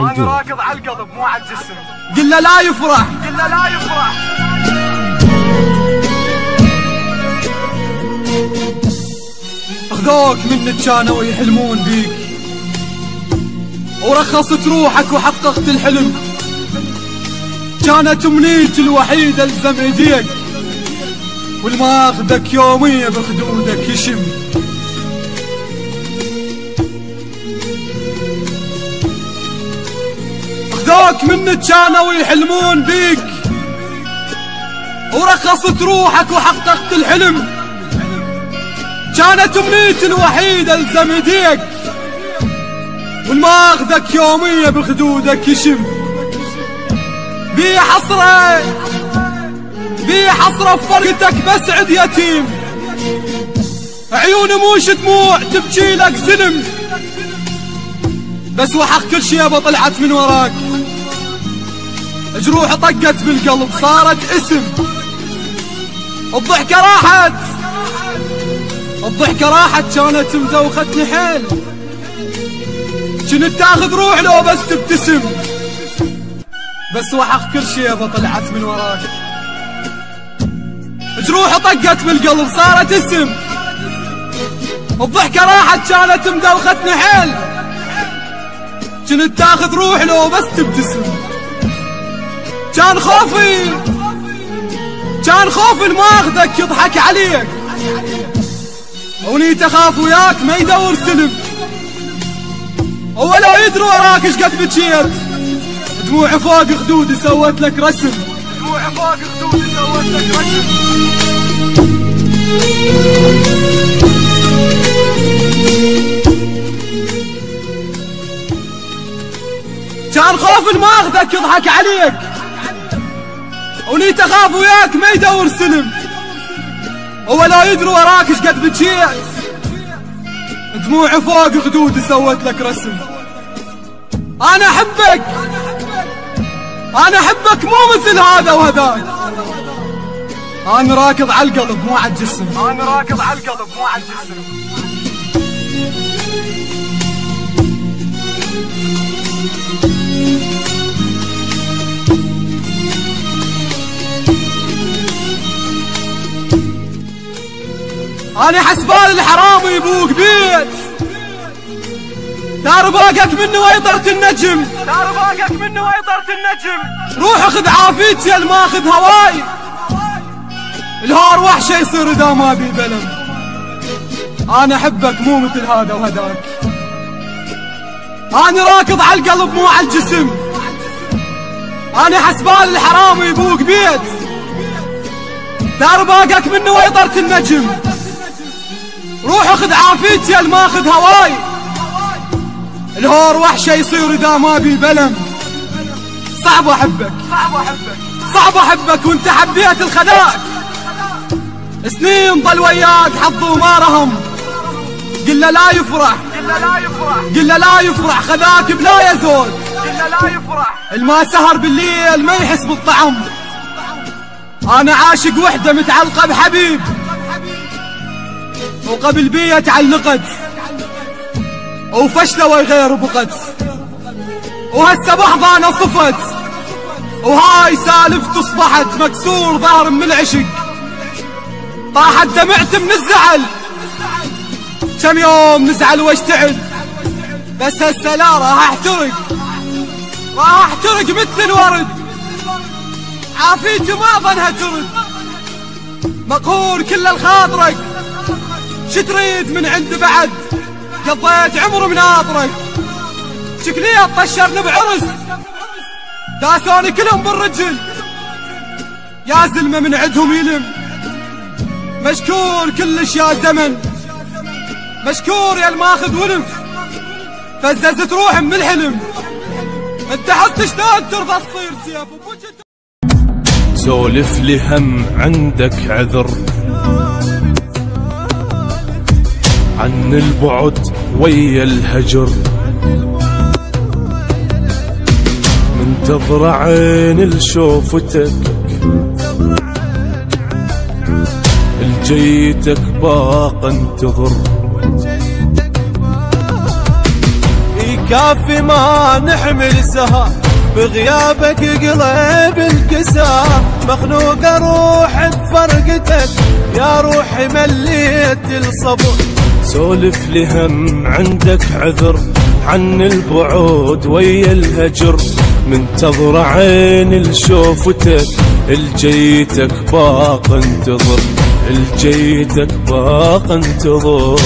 انا راكض على القلب مو على الجسم. قل له لا يفرح، قل له لا يفرح. اخذوك منك كانوا يحلمون بيك، ورخصت روحك وحققت الحلم. كانت امنيتي الوحيدة الزم ايديك، والماخذك يومية بخدودك يشم. اخذوك منك كانوا يحلمون بيك، ورخصت روحك وحققت الحلم. كانت امنيتي الوحيدة الزم ايديك، والماخذك يومية بخدودك يشم. بي حسرة بفرقتك بسعد يتيم، عيوني موش دموع تبكي لك زلم. بس وحق كل شيبة طلعت من وراك، جروح طقت بالقلب صارت اسم. الضحكة راحت كانت مدوختني حيل، كنت تاخذ روح لو بس تبتسم. بس وحق كل شيبة طلعت من وراك، جروح طقت بالقلب صارت اسم. الضحكة راحت كانت مدوختني حيل، كنت تاخذ روح لو بس تبتسم. كان خوفي الماخذك يضحك عليك، ونيت اخاف وياك ما يدور سلم. ولا يدري وراك ايش قد بكيت، دموعي فوق خدودي سوت لك رسم. دموعي فوق خدودي سوت لك رسم. كان خوف الماخذك يضحك عليك، ونيت اخاف وياك ما يدور سلم. ولا يدري وراك ايش قد بكيت، دموعي فوق خدودي سوت لك رسم. انا احبك مو مثل هذا وهذاك. انا راكض على القلب مو على الجسم. انا راكض على القلب مو على الجسم. انا حسبال الحرام يبوق بيت، دار باقك منه ويطرة النجم. دار باقك منه ويطرة النجم. روح اخذ عافيتي يا الماخذ هواي، الهار وحشة يصير اذا ما بي بلم. انا احبك مو مثل هذا وهداك. انا راكض على القلب مو على الجسم. انا حسبال الحرام يبوق بيت، دار باقك منه ويطرة النجم. روح اخذ عافيتي يا الماخذ هواي، الهور وحشة يصير اذا ما بي بلم. صعب احبك وانت حبيت الخداك. سنين ضل وياك حظ وما رهم، قل له لا يفرح خذاك بلا يزود. قل له لا يفرح الما سهر بالليل ما يحس بالطعم. انا عاشق وحدة متعلقة بحبيب، وقبل بيا تعلقت وفشلة وغير بقت. وهسه بحضانة صفت، وهاي سالفت اصبحت مكسور ظهر من العشق. طاحت دمعت من الزعل، كم يوم نزعل واشتعل. بس هسه لا راح احترق مثل الورد. عافيتي ما ظنها ترد، مقهور كل الخاطرك. شتريد من عند بعد، قضيت عمر مناطرك. شكلية طشرني بعرس، داسوني كلهم بالرجل. يا زلمة من عندهم يلم، مشكور كلش يا زمن. مشكور يا الماخذ ولف، فززت روحي من الحلم. انت حست شلون ترضى تصير سيف وبوجهك. سولف لي هم عندك عذر، عن البعد ويا الهجر. منتظر عين لشوفتك، الجيتك باق انتظر. كافي ما نحمل سهام، بغيابك قلب الكسام، مخنوق اروح بفرقتك يا روحي مليت الصبر. سولف لي هم عندك عذر عن البعود ويا الهجر، منتظر عين لشوفتك الجيتك باق انتظر، الجيتك باق انتظر.